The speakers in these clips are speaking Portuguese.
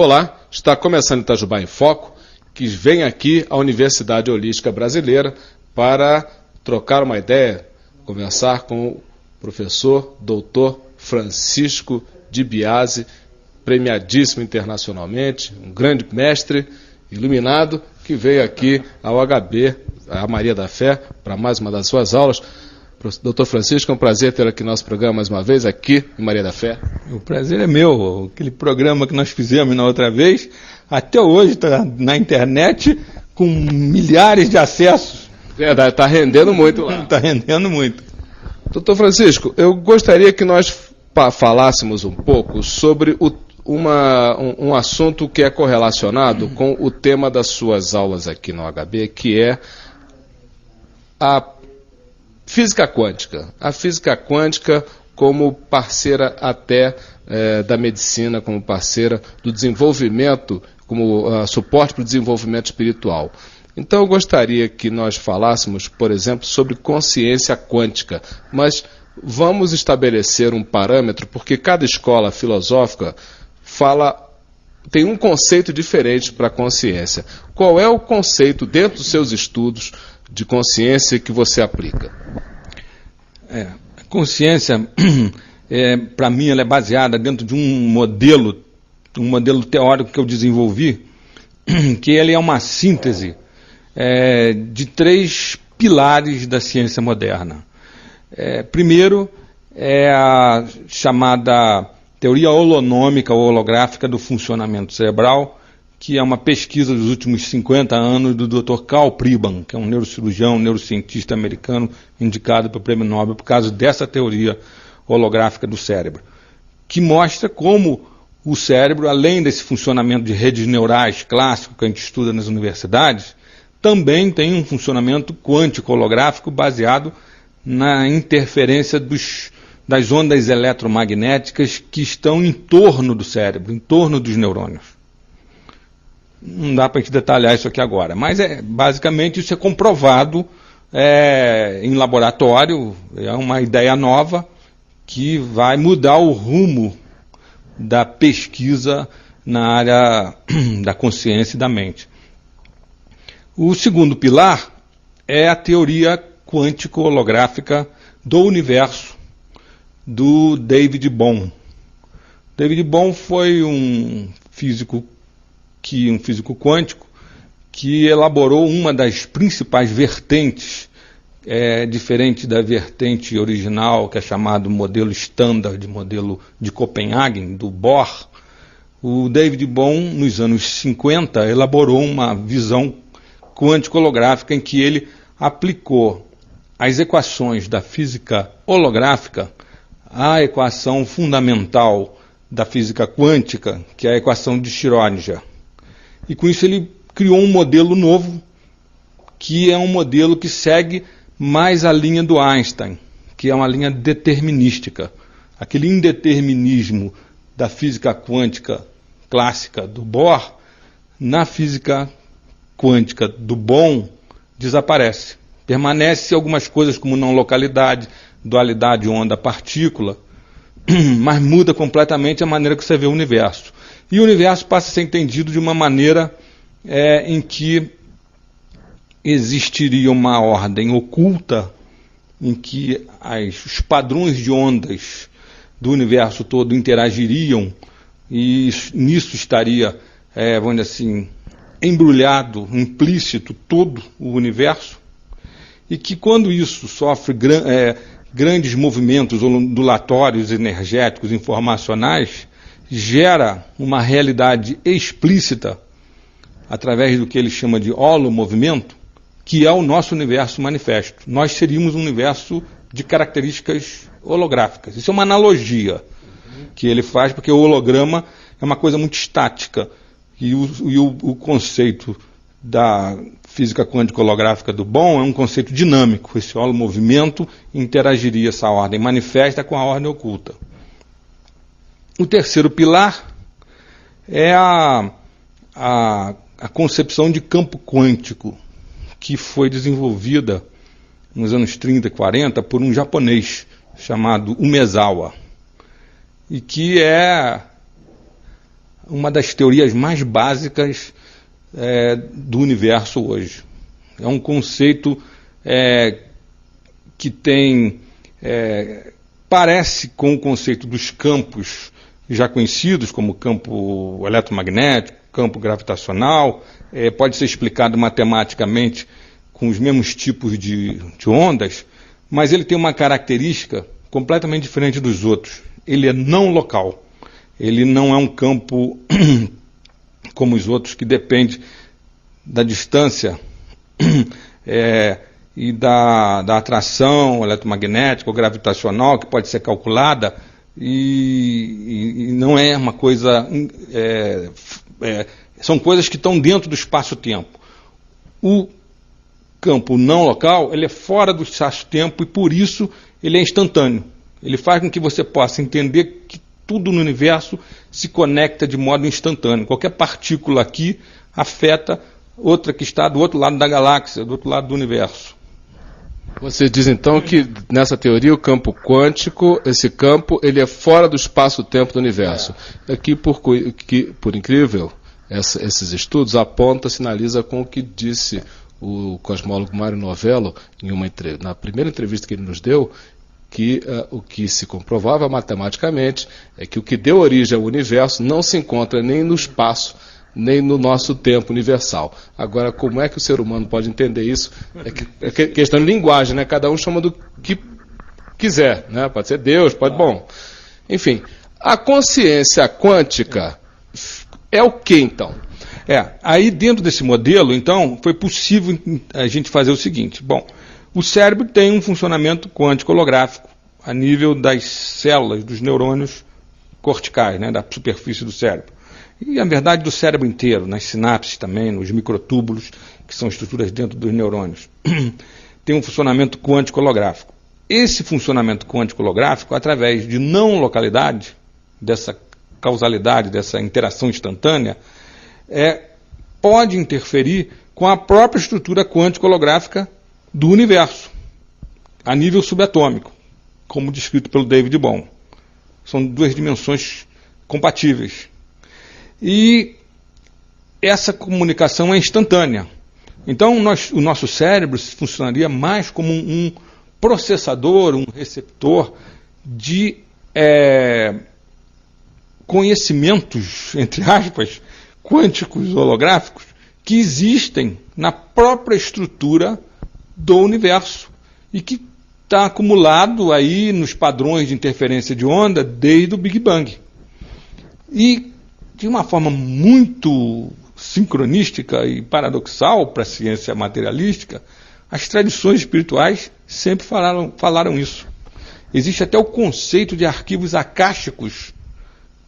Olá, está começando Itajubá em Foco, que vem aqui à Universidade Holística Brasileira para trocar uma ideia, conversar com o professor Dr. Francisco de Biase, premiadíssimo internacionalmente, um grande mestre iluminado, que veio aqui ao HB, a Maria da Fé, para mais uma das suas aulas. Doutor Francisco, é um prazer ter aqui no nosso programa mais uma vez, aqui em Maria da Fé. O prazer é meu. Aquele programa que nós fizemos na outra vez, até hoje está na internet com milhares de acessos. Verdade, está rendendo muito lá. Está rendendo muito. Doutor Francisco, eu gostaria que nós falássemos um pouco sobre um assunto que é correlacionado com o tema das suas aulas aqui no HB, que é a física quântica. A física quântica como parceira até da medicina, como parceira do desenvolvimento, como suporte para o desenvolvimento espiritual. Então eu gostaria que nós falássemos, por exemplo, sobre consciência quântica, mas vamos estabelecer um parâmetro, porque cada escola filosófica tem um conceito diferente para a consciência. Qual é o conceito dentro dos seus estudos de consciência que você aplica? A consciência, para mim, ela é baseada dentro de um modelo teórico que eu desenvolvi, que ele é uma síntese de 3 pilares da ciência moderna. Primeiro, é a chamada teoria holonômica ou holográfica do funcionamento cerebral, que é uma pesquisa dos últimos 50 anos do Dr. Karl Pribban, que é um neurocirurgião, neurocientista americano, indicado para o Prêmio Nobel por causa dessa teoria holográfica do cérebro, que mostra como o cérebro, além desse funcionamento de redes neurais clássico que a gente estuda nas universidades, também tem um funcionamento quântico holográfico baseado na interferência das ondas eletromagnéticas que estão em torno do cérebro, em torno dos neurônios. Não dá para a gente detalhar isso aqui agora, mas basicamente isso é comprovado em laboratório, é uma ideia nova que vai mudar o rumo da pesquisa na área da consciência e da mente. O segundo pilar é a teoria quântico-holográfica do universo, do David Bohm. David Bohm foi um físico quântico que elaborou uma das principais vertentes, diferente da vertente original, que é chamado modelo standard, modelo de Copenhagen, do Bohr. O David Bohm, nos anos 50, elaborou uma visão quântico-holográfica em que ele aplicou as equações da física holográfica à equação fundamental da física quântica, que é a equação de Schrödinger. E com isso ele criou um modelo novo, que é um modelo que segue mais a linha do Einstein, que é uma linha determinística. Aquele indeterminismo da física quântica clássica do Bohr, na física quântica do Bohm, desaparece. Permanece algumas coisas como não localidade, dualidade onda-partícula, mas muda completamente a maneira que você vê o universo. E o universo passa a ser entendido de uma maneira em que existiria uma ordem oculta, em que os padrões de ondas do universo todo interagiriam, e nisso estaria, vamos dizer assim, embrulhado, implícito todo o universo, e que quando isso sofre grandes movimentos ondulatórios, energéticos, informacionais, gera uma realidade explícita através do que ele chama de holomovimento, que é o nosso universo manifesto. Nós seríamos um universo de características holográficas. Isso é uma analogia que ele faz, porque o holograma é uma coisa muito estática, e o conceito da física quântica holográfica do Bohm é um conceito dinâmico. Esse holomovimento interagiria essa ordem manifesta com a ordem oculta. O terceiro pilar é a concepção de campo quântico, que foi desenvolvida nos anos 30 e 40 por um japonês chamado Umezawa, e que é uma das teorias mais básicas do universo hoje. É um conceito que tem, parece com o conceito dos campos já conhecidos, como campo eletromagnético, campo gravitacional, pode ser explicado matematicamente com os mesmos tipos de ondas, mas ele tem uma característica completamente diferente dos outros. Ele é não local. Ele não é um campo como os outros, que depende da distância e da atração eletromagnética ou gravitacional, que pode ser calculada, e não é uma coisa... são coisas que estão dentro do espaço-tempo. O campo não local, ele é fora do espaço-tempo e, por isso, ele é instantâneo. Ele faz com que você possa entender que tudo no universo se conecta de modo instantâneo. Qualquer partícula aqui afeta outra que está do outro lado da galáxia, do outro lado do universo. Você diz então que nessa teoria o campo quântico, esse campo, ele é fora do espaço-tempo do universo. Aqui, por incrível, esses estudos sinaliza com o que disse o cosmólogo Mário Novello na primeira entrevista que ele nos deu, que o que se comprovava matematicamente é que o que deu origem ao universo não se encontra nem no espaço, nem no nosso tempo universal. Agora, como é que o ser humano pode entender isso? É questão de linguagem, né? Cada um chama do que quiser, né? Pode ser Deus, pode... Bom, enfim, a consciência quântica é o que, então? Aí dentro desse modelo, então, foi possível a gente fazer o seguinte. Bom, o cérebro tem um funcionamento quântico holográfico a nível das células, dos neurônios corticais, né, da superfície do cérebro. E, na verdade, do cérebro inteiro, nas sinapses também, nos microtúbulos, que são estruturas dentro dos neurônios. Tem um funcionamento quântico holográfico. Esse funcionamento quântico holográfico, através de não localidade, dessa causalidade, dessa interação instantânea, pode interferir com a própria estrutura quântico holográfica do universo, a nível subatômico, como descrito pelo David Bohm. São duas dimensões compatíveis. E essa comunicação é instantânea. Então, o nosso cérebro funcionaria mais como um processador, um receptor de conhecimentos, entre aspas, quânticos holográficos, que existem na própria estrutura do universo e que está acumulado aí nos padrões de interferência de onda desde o Big Bang. E de uma forma muito sincronística e paradoxal para a ciência materialística, as tradições espirituais sempre falaram isso. Existe até o conceito de arquivos akáshicos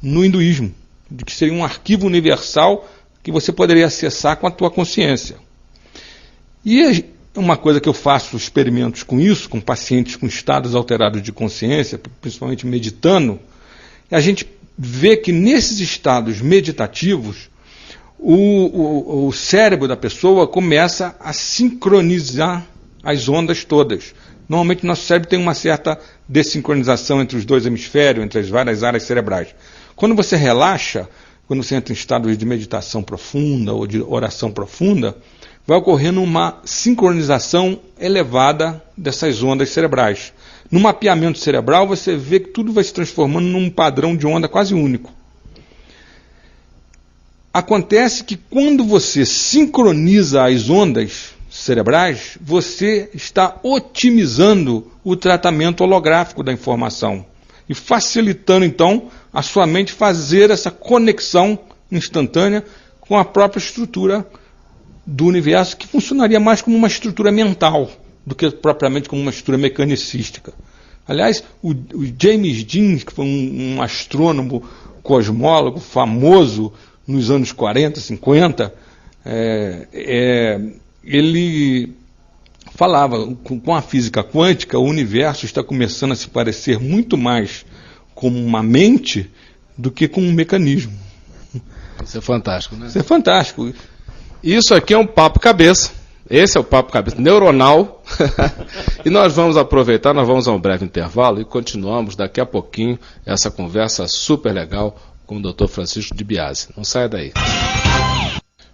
no hinduísmo, de que seria um arquivo universal que você poderia acessar com a tua consciência. E uma coisa que eu faço experimentos com isso, com pacientes com estados alterados de consciência, principalmente meditando, a gente vê que nesses estados meditativos, o cérebro da pessoa começa a sincronizar as ondas todas. Normalmente, nosso cérebro tem uma certa desincronização entre os dois hemisférios, entre as várias áreas cerebrais. Quando você relaxa, quando você entra em estados de meditação profunda ou de oração profunda, vai ocorrendo uma sincronização elevada dessas ondas cerebrais. No mapeamento cerebral, você vê que tudo vai se transformando num padrão de onda quase único. Acontece que quando você sincroniza as ondas cerebrais, você está otimizando o tratamento holográfico da informação e facilitando, então, a sua mente fazer essa conexão instantânea com a própria estrutura do universo, que funcionaria mais como uma estrutura mental do que propriamente como uma estrutura mecanicística. Aliás, o James Dean, que foi um astrônomo cosmólogo famoso nos anos 40, 50, ele falava, com a física quântica, o universo está começando a se parecer muito mais com uma mente do que com um mecanismo. Isso é fantástico, né? Isso é fantástico. Isso aqui é um papo cabeça. Esse é o papo cabeça neuronal. E nós vamos aproveitar, nós vamos a um breve intervalo e continuamos daqui a pouquinho essa conversa super legal com o Dr. Francisco de Biasi. Não saia daí.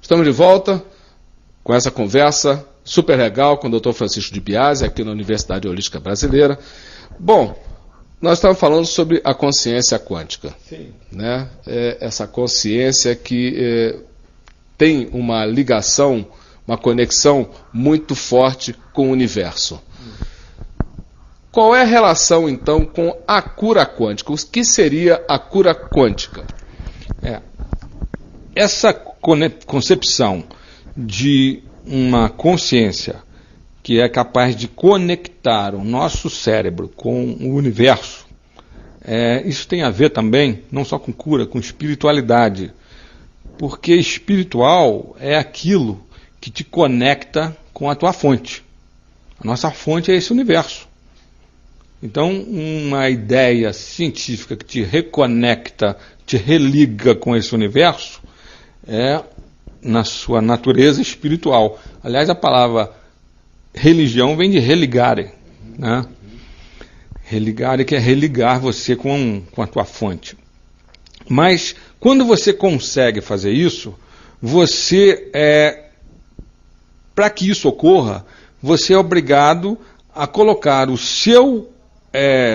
Estamos de volta com essa conversa super legal com o Dr. Francisco de Biasi, aqui na Universidade Holística Brasileira. Bom, nós estamos falando sobre a consciência quântica. Sim. Né? Essa consciência que tem uma ligação, uma conexão muito forte com o universo. Qual é a relação, então, com a cura quântica? O que seria a cura quântica? Essa concepção de uma consciência que é capaz de conectar o nosso cérebro com o universo, isso tem a ver também, não só com cura, com espiritualidade. Porque espiritual é aquilo que te conecta com a tua fonte. A nossa fonte é esse universo. Então, uma ideia científica que te reconecta, te religa com esse universo, é na sua natureza espiritual. Aliás, a palavra religião vem de religare, né? Religare, que é religar você com a tua fonte. Mas, quando você consegue fazer isso, para que isso ocorra, você é obrigado a colocar o seu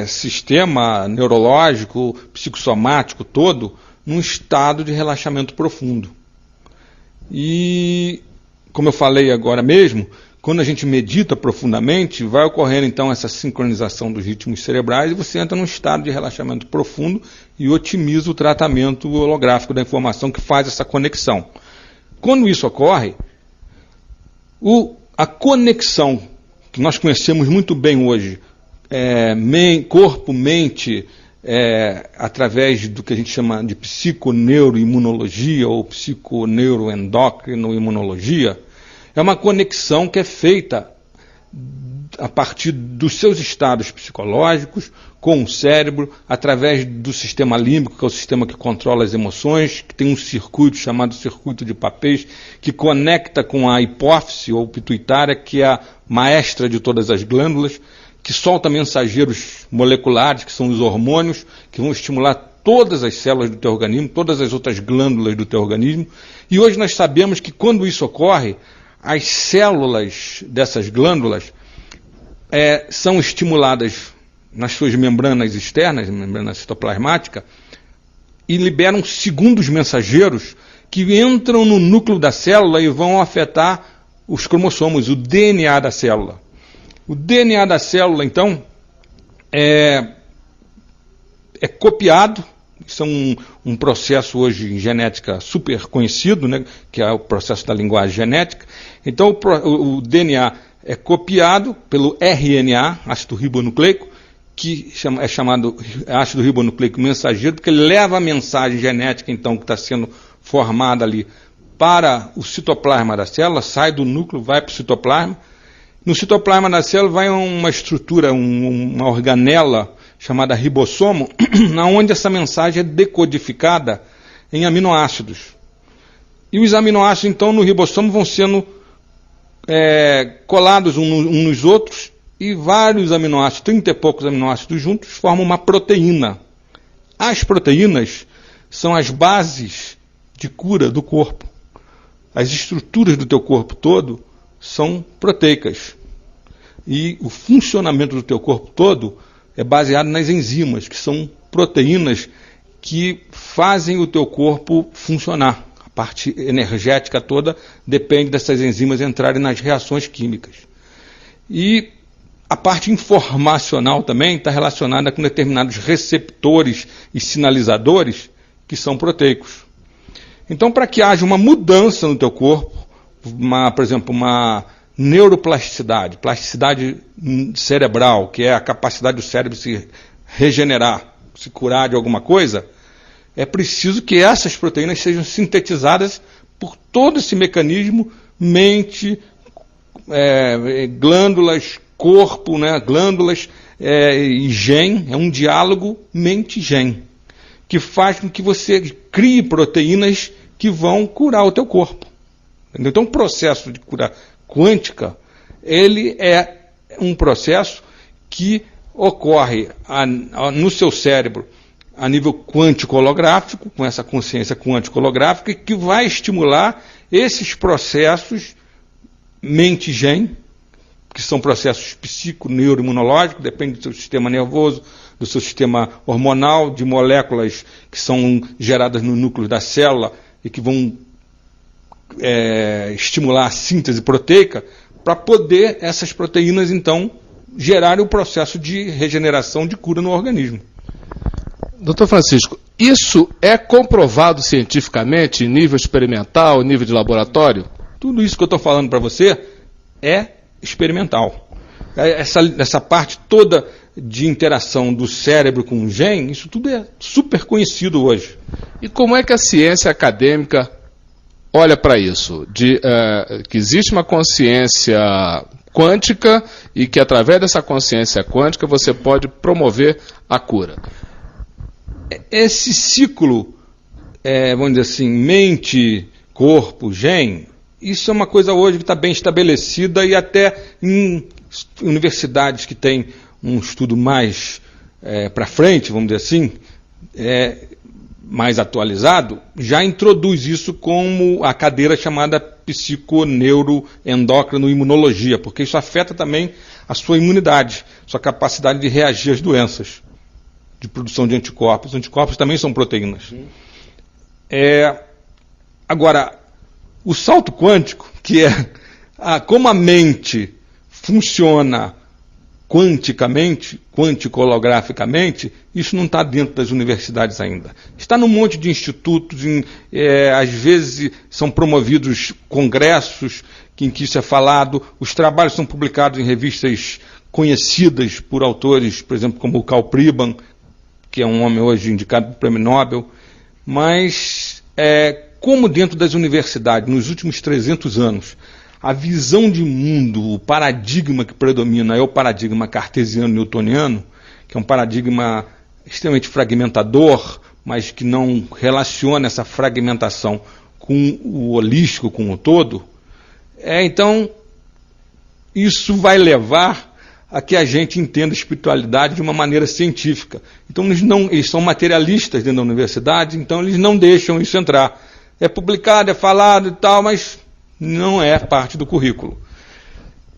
sistema neurológico, psicossomático todo, num estado de relaxamento profundo. E, como eu falei agora mesmo, quando a gente medita profundamente, vai ocorrendo então essa sincronização dos ritmos cerebrais e você entra num estado de relaxamento profundo e otimiza o tratamento holográfico da informação que faz essa conexão. Quando isso ocorre, a conexão que nós conhecemos muito bem hoje, corpo, mente, através do que a gente chama de psiconeuroimunologia ou psiconeuroendócrinoimunologia, é uma conexão que é feita a partir dos seus estados psicológicos com o cérebro, através do sistema límbico, que é o sistema que controla as emoções, que tem um circuito chamado circuito de Papez, que conecta com a hipófise ou pituitária, que é a maestra de todas as glândulas, que solta mensageiros moleculares, que são os hormônios, que vão estimular todas as células do teu organismo, todas as outras glândulas do teu organismo. E hoje nós sabemos que quando isso ocorre, as células dessas glândulas são estimuladas nas suas membranas externas, membrana citoplasmática, e liberam segundos mensageiros que entram no núcleo da célula e vão afetar os cromossomos, o DNA da célula. O DNA da célula, então, é copiado. Isso é um processo hoje em genética super conhecido, né, que é o processo da linguagem genética. Então, o DNA é copiado pelo RNA, ácido ribonucleico, que é chamado ácido ribonucleico mensageiro, porque ele leva a mensagem genética, então, que está sendo formada ali para o citoplasma da célula, sai do núcleo, vai para o citoplasma. No citoplasma da célula vai uma estrutura, uma organela chamada ribossomo, onde essa mensagem é decodificada em aminoácidos. E os aminoácidos, então, no ribossomo vão sendo colados uns nos outros, e vários aminoácidos, 30 e poucos aminoácidos juntos, formam uma proteína. As proteínas são as bases de cura do corpo. As estruturas do teu corpo todo são proteicas. E o funcionamento do teu corpo todo é baseado nas enzimas, que são proteínas que fazem o teu corpo funcionar. A parte energética toda depende dessas enzimas entrarem nas reações químicas. E a parte informacional também está relacionada com determinados receptores e sinalizadores que são proteicos. Então, para que haja uma mudança no teu corpo, por exemplo, uma neuroplasticidade, plasticidade cerebral, que é a capacidade do cérebro se regenerar, se curar de alguma coisa, é preciso que essas proteínas sejam sintetizadas por todo esse mecanismo, mente, glândulas, corpo, né, glândulas e gen, é um diálogo mente-gen, que faz com que você crie proteínas que vão curar o teu corpo. Então, o processo de cura quântica, ele é um processo que ocorre no seu cérebro a nível quântico-holográfico, com essa consciência quântico-holográfica, que vai estimular esses processos mente-gen, que são processos psico-neuroimunológicos, depende do seu sistema nervoso, do seu sistema hormonal, de moléculas que são geradas no núcleo da célula e que vão estimular a síntese proteica, para poder essas proteínas, então, gerarem o processo de regeneração, de cura no organismo. Doutor Francisco, isso é comprovado cientificamente em nível experimental, em nível de laboratório? Tudo isso que eu estou falando para você é experimental. Essa parte toda de interação do cérebro com o gene, isso tudo é super conhecido hoje. E como é que a ciência acadêmica olha para isso? Que existe uma consciência quântica e que através dessa consciência quântica você pode promover a cura. Esse ciclo, vamos dizer assim, mente, corpo, gene, isso é uma coisa hoje que está bem estabelecida e até em universidades que têm um estudo mais para frente, vamos dizer assim, mais atualizado, já introduz isso como a cadeira chamada psiconeuroendócrino-imunologia, porque isso afeta também a sua imunidade, sua capacidade de reagir às doenças, de produção de anticorpos. Os anticorpos também são proteínas. Agora, o salto quântico, que é como a mente funciona quanticamente, quântico-holograficamente, isso não está dentro das universidades ainda. Está num monte de institutos, às vezes são promovidos congressos em que isso é falado, os trabalhos são publicados em revistas conhecidas por autores, por exemplo, como o Karl Pribban, que é um homem hoje indicado para o Prêmio Nobel, mas como dentro das universidades, nos últimos 300 anos, a visão de mundo, o paradigma que predomina é o paradigma cartesiano-newtoniano, que é um paradigma extremamente fragmentador, mas que não relaciona essa fragmentação com o holístico, com o todo. Então, isso vai levar a que a gente entenda a espiritualidade de uma maneira científica. Então, eles são materialistas dentro da universidade, então eles não deixam isso entrar. É publicado, é falado e tal, mas não é parte do currículo.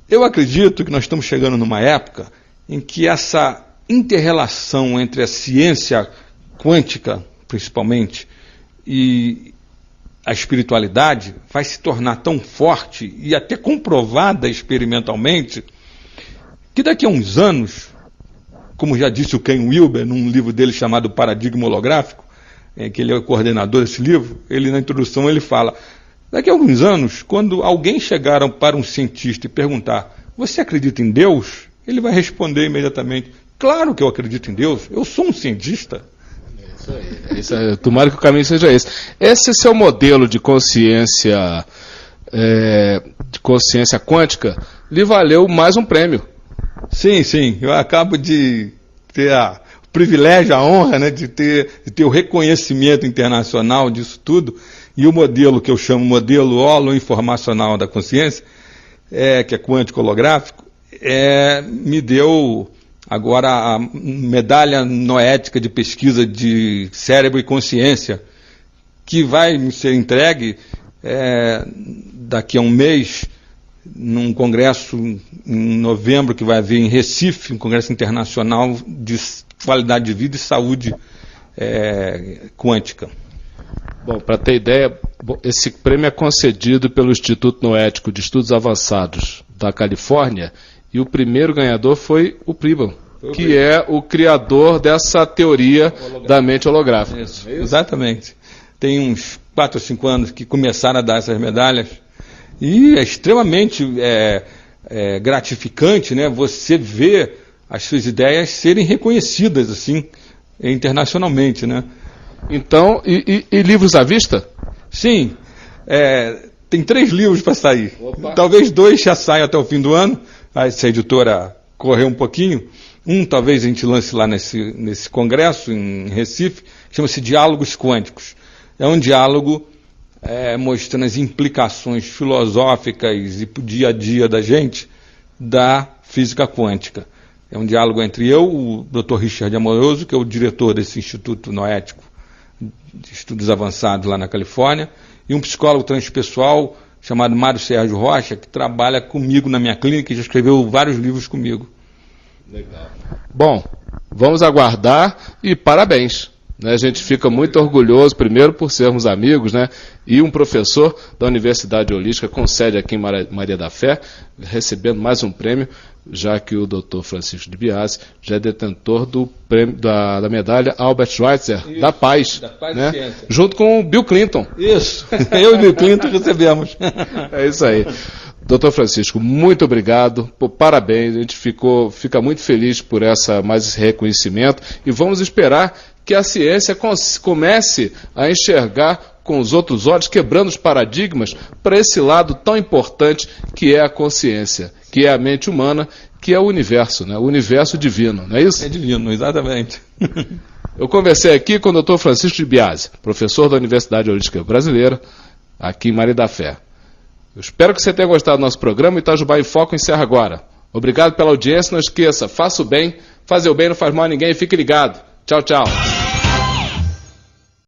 Eu acredito que nós estamos chegando numa época em que essa inter-relação entre a ciência quântica, principalmente, e a espiritualidade vai se tornar tão forte e até comprovada experimentalmente que daqui a uns anos, como já disse o Ken Wilber num livro dele chamado Paradigma Holográfico, que ele é o coordenador desse livro, ele na introdução ele fala: daqui a alguns anos, quando alguém chegar para um cientista e perguntar: você acredita em Deus? Ele vai responder imediatamente: claro que eu acredito em Deus, eu sou um cientista. Isso aí. Tomara que o caminho seja esse. Esse é seu modelo de consciência quântica lhe valeu mais um prêmio. Sim, sim. Eu acabo de ter o privilégio, a honra, né, de ter o reconhecimento internacional disso tudo. E o modelo que eu chamo modelo holoinformacional da consciência, que é quântico-holográfico, me deu agora a medalha noética de pesquisa de cérebro e consciência, que vai me ser entregue daqui a um mês, num congresso em novembro que vai haver em Recife, um congresso internacional de qualidade de vida e saúde quântica. Bom, para ter ideia, esse prêmio é concedido pelo Instituto Noético de Estudos Avançados da Califórnia, e o primeiro ganhador foi o Pribban, que é o criador dessa teoria da mente holográfica. Isso, exatamente. Tem uns 4 ou 5 anos que começaram a dar essas medalhas, e é extremamente gratificante, né, você ver as suas ideias serem reconhecidas assim internacionalmente, né? Então, e livros à vista? Sim, tem 3 livros para sair. Opa. Talvez 2 já saiam até o fim do ano, se a editora correr um pouquinho. Talvez a gente lance lá nesse congresso em Recife, chama-se Diálogos Quânticos. É um diálogo mostrando as implicações filosóficas e para o dia a dia da gente da física quântica. É um diálogo entre eu, o Dr. Richard Amoroso, que é o diretor desse Instituto Noético de Estudos Avançados lá na Califórnia, e um psicólogo transpessoal chamado Mário Sérgio Rocha, que trabalha comigo na minha clínica e já escreveu vários livros comigo. Legal. Bom, vamos aguardar e parabéns. A gente fica muito orgulhoso, primeiro, por sermos amigos, né? E um professor da Universidade Holística com sede aqui em Maria da Fé, recebendo mais um prêmio, já que o Dr. Francisco de Biase já é detentor do prêmio, da medalha Albert Schweitzer, isso, da Paz, né? Junto com o Bill Clinton. Isso, eu e o Bill Clinton recebemos. É isso aí. Doutor Francisco, muito obrigado, parabéns, a gente fica muito feliz por mais esse reconhecimento e vamos esperar que a ciência comece a enxergar com os outros olhos, quebrando os paradigmas para esse lado tão importante que é a consciência, que é a mente humana, que é o universo, né? O universo divino, não é isso? É divino, exatamente. Eu conversei aqui com o Dr. Francisco de Biase, professor da Universidade Holística Brasileira, aqui em Maria da Fé. Eu espero que você tenha gostado do nosso programa. Itajubá em Foco encerra agora. Obrigado pela audiência. Não esqueça, faça o bem, fazer o bem não faz mal a ninguém. Fique ligado. Tchau, tchau.